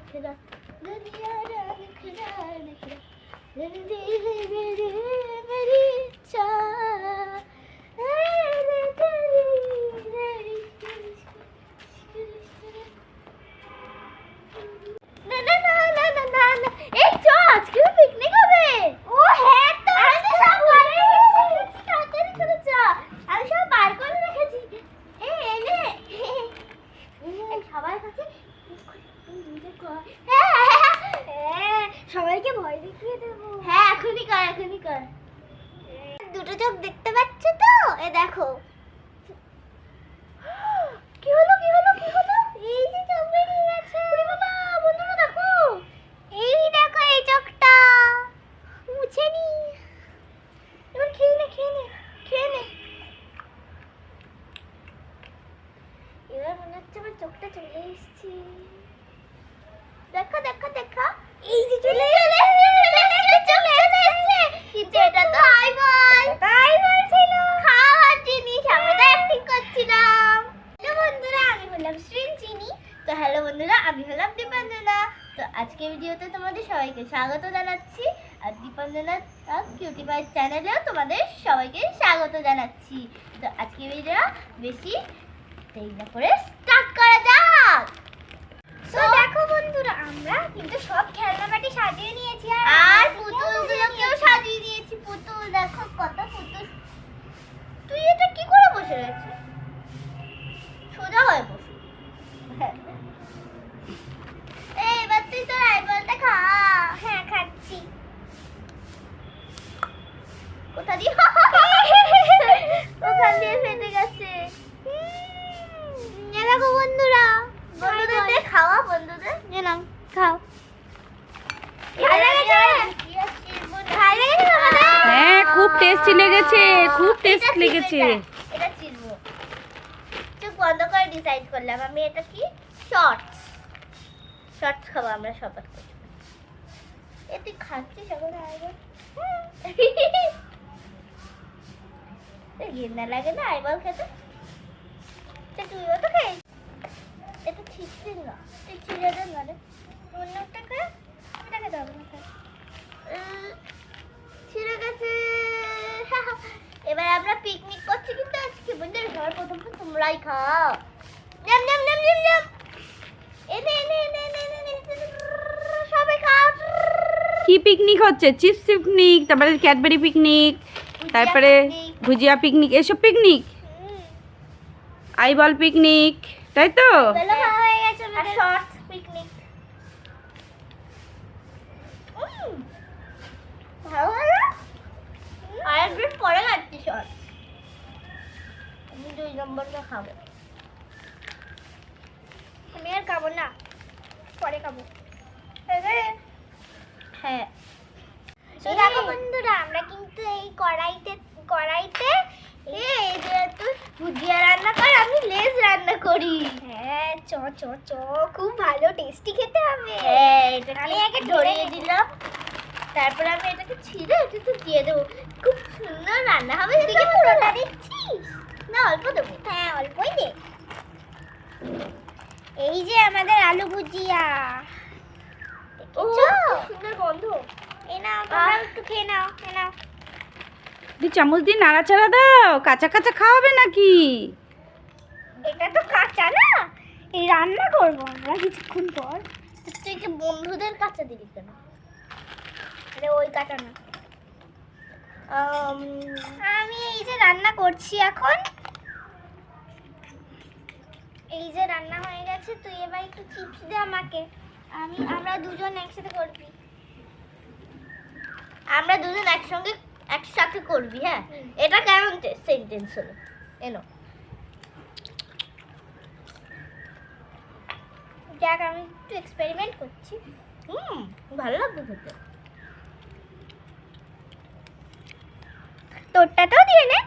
नखरा दुनिया रा नखरा नखरा जल्दी है मेरी इच्छा না না না না না না না এই চ আজকে পিকনিক হবে ও হ্যাঁ তো আমি সব বার করে রেখেছি তাড়াতাড়ি করে চা আমি সব বার করে রেখেছি এনে সবাই কাছে সবাইকে ভয় দেখিয়ে দেবো হ্যাঁ এখনই কর দুটো চোখ দেখতে পাচ্ছ তো এ দেখো কি হলো এই যে চোখ বেরিয়ে গেছে বাবা বন্ধুরা দেখো এই দেখো এই চোখটা মুছে নি এবার খেয়ে নে এবার মনে হচ্ছে আমার চোখটা চলে এসেছে দেখো এই যে চলে এসেছে কিন্তু এটা তো আইবল ছিল খাওয়ার জিনিস আমি তো অ্যাক্টিং করছিলাম বন্ধুরা আমি হলাম চিনি তো হ্যালো বন্ধুরা আমি হলাম দীপাঞ্জনা তো আজকে ভিডিওতে তোমাদের সবাইকে স্বাগত জানাচ্ছি আর দীপাঞ্জনা কিউটি পাই চ্যানেলেও তোমাদের সবাইকে স্বাগত জানাচ্ছি তো আজকে ভিডিও বেশি দেরি না করে স্টার্ট করা যাক তো দেখো বন্ধুরা আমরা কিন্তু সব খেলনাবাটি সাজিয়ে নিয়েছি আর পুতুলগুলোকেও সাজিয়ে নিয়েছি পুতুল দেখো কত পুতুল তুই এটা কি করে বসে রয়েছিস সোজা হয়ে বস এবার তুই তোর আইবলটা খা হ্যাঁ খাচ্ছি কোথা দিয়ে ওখান দিয়ে ফেটে গেছে দেখো বন্ধুদের খাওয়া বন্ধুদের নাও খাও হ্যাঁ খুব টেস্টি লেগেছে এটা চিনবো চোখ বন্ধ করে ডিসাইড করলাম আমি এটা কি শর্টস খাবো আমরা সবার এ তুই খাচ্ছিস এখন আইবল ঘৃণা লাগে না আইবল খেতে তুইও তো খাই এটা ছিটছিস না তুই ছিঁড়ে দে না রে অন্যটা খা এটাকে দাও না ছিঁড়ে গেছে এবার আমরা পিকনিক করছি কিন্তু আজকে বন্ধুরা সবার প্রথম তোমরাই খাও নাম এনে সবাই খাও কি পিকনিক হচ্ছে চিপস পিকনিক তারপরে ক্যাডবেরি পিকনিক তারপরে ভুজিয়া পিকনিক এসব পিকনিক আইবল পিকনিক তাই তো হয়ে গেছে আর শর্টস পিকনিক ভালো আর একদিন পরে খাচ্ছি শর্টস আমি 2 নম্বরটা খাবো আমি আর খাবো না পরে খাবো হ্যাঁ তো দেখো বন্ধুরা আমরা কিন্তু এই কড়াইতে এই যে তুই ভুজিয়া রান্না কর আমি লেজ রান্না করি হ্যাঁ চ খুব ভালো টেস্টি খেতে হবে হ্যাঁ এটা আমি আগে ধরিয়ে দিলাম তারপর আমি এটাকে ছিঁড়ে একটু দিয়ে দেবো খুব সুন্দর রান্না হবে এদিকে পুরোটা দেখছিস না অল্প দেবো হ্যাঁ অল্পই দে এই যে আমাদের আলু ভুজিয়া দেখেছো সুন্দর গন্ধ এ নাও তোমরা একটু খেয়ে নাও চামচ দিয়ে নাড়াচাড়া দাও কাঁচা খাওয়াবে নাকি এটা তো কাঁচা না এই রান্না করবো আমরা কিছুক্ষণ পর তুই কি বন্ধুদের কাঁচা দিবি কেন আরে ওই কাঁচা না আমি এই যে রান্না করছি এখন এই যে রান্না হয়ে গেছে তুই এবার একটু চিপস দে আমাকে আমরা দুজন একসাথে করবি আমরা দুজন একসাথে করবি হ্যাঁ এটা কেমন সেন্টেন্স হলো এনো দেখ আমি একটু এক্সপেরিমেন্ট করছি ভালো লাগবে খেতে তোরটাতেও দিয়ে নে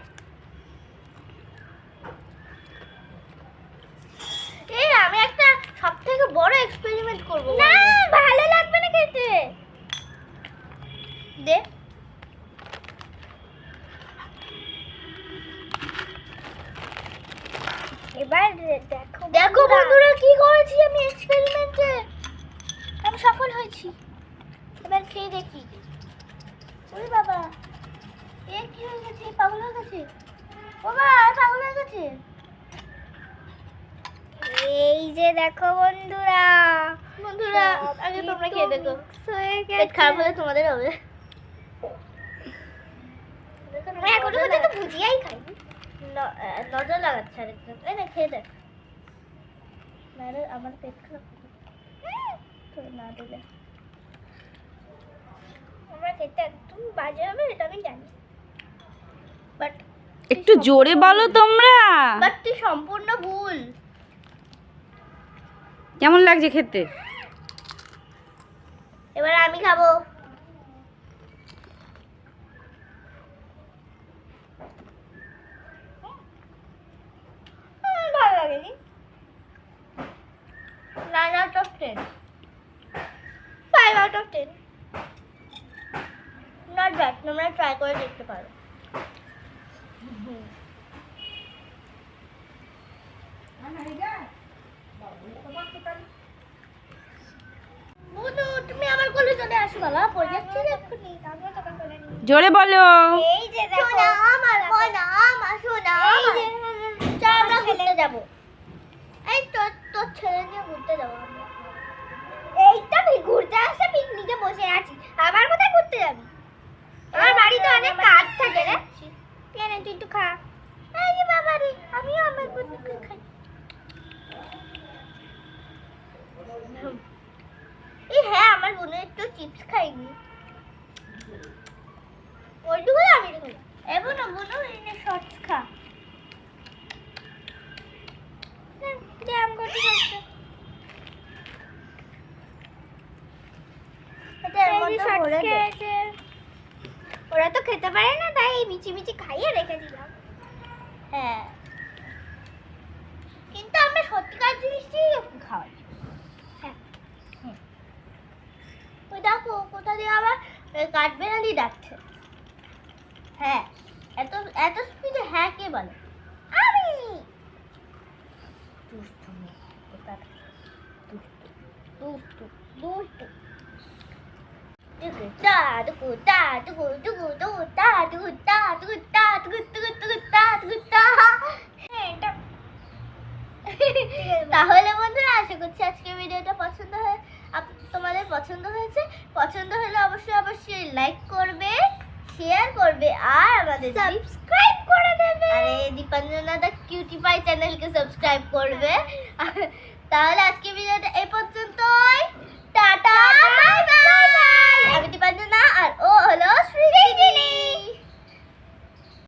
আমি একটা সবথেকে বড় এক্সপেরিমেন্ট করব না ভালো লাগবে না খেতে দে এবার দেখো বন্ধুরা কি করেছি আমি এক্সপেরিমেন্টে গেছে পাগল হয়ে গেছে বাবা পাগল হয়ে গেছে এই যে দেখো বন্ধুরা আগে তোমরা খেয়ে দেখো পেট খারাপ হলে তোমাদের হবে আমি এখনো পর্যন্ত ভুজিয়াই খাই নজর লাগাচ্ছে আরেকজন এই না খেয়ে দেখ নারে আমার পেট খারাপ তো না দিলে আমার খেতে একদম বাজে হবে এটা আমি জানি বাট একটু জোরে বলো তোমরা। বাট তুই সম্পূর্ণ ভুল কেমন লাগছে খেতে? এবার আমি খাবো ভালো লাগেনি 9 out of 10 5 out of 10 not bad তোমরা ট্রাই করে দেখতে পারো বুনু তুমি আমার কোলে চলে আসো বাবা পড়ে যাচ্ছি রে এক্ষুনি তারপরে তোকে কোলে নিয়ে জোরে বলো। এই যে দেখো সোনা আমার সোনা এই যে চল আমরা ঘুরতে যাব এই তোর ছেলে নিয়ে ঘুরতে যাব আমরা এইটা ঘুরতে আসে পিকনিকে বসে আছি আবার কোথায় ঘুরতে যাবি আমার বাড়িতে অনেক কাজ থাকে রে কেন তুই একটু খা এই যে বাবা রে আমিও আমার বন্ধুকে খাই এই হ্যাঁ আমার বোন একটু চিপস খাইনি ওইটুকু আমি খাই এবং বোন এনে শর্টস খা জ্যাম করতে যাচ্ছে ওরা তো খেতে পারে না তাই মিচি মিচি খাইয়ে রেখে দিলাম হ্যাঁ কিন্তু আমরা সত্যিকার জিনিসটাই খাওয়াই হ্যাঁ ওই দেখো কোথা দিয়ে আবার কাঠবেড়ালি ডাকছে হ্যাঁ এত এত স্পিডে হ্যাঁ কে বলে আমি দুষ্টু মেয়ে কোথা দুষ্টু দুষ্টু দুষ্টু তাহলে বন্ধুরা আশা করছি আজকে ভিডিওটা পছন্দ হয় তোমাদের পছন্দ হয়েছে পছন্দ হলে অবশ্যই লাইক করবে শেয়ার করবে আর আমাদের সাবস্ক্রাইব করে দেবে আরে দীপাঞ্জনা দা কিউটি পাই চ্যানেলকে সাবস্ক্রাইব করবে তাহলে আজকে ভিডিওটা এই পর্যন্ত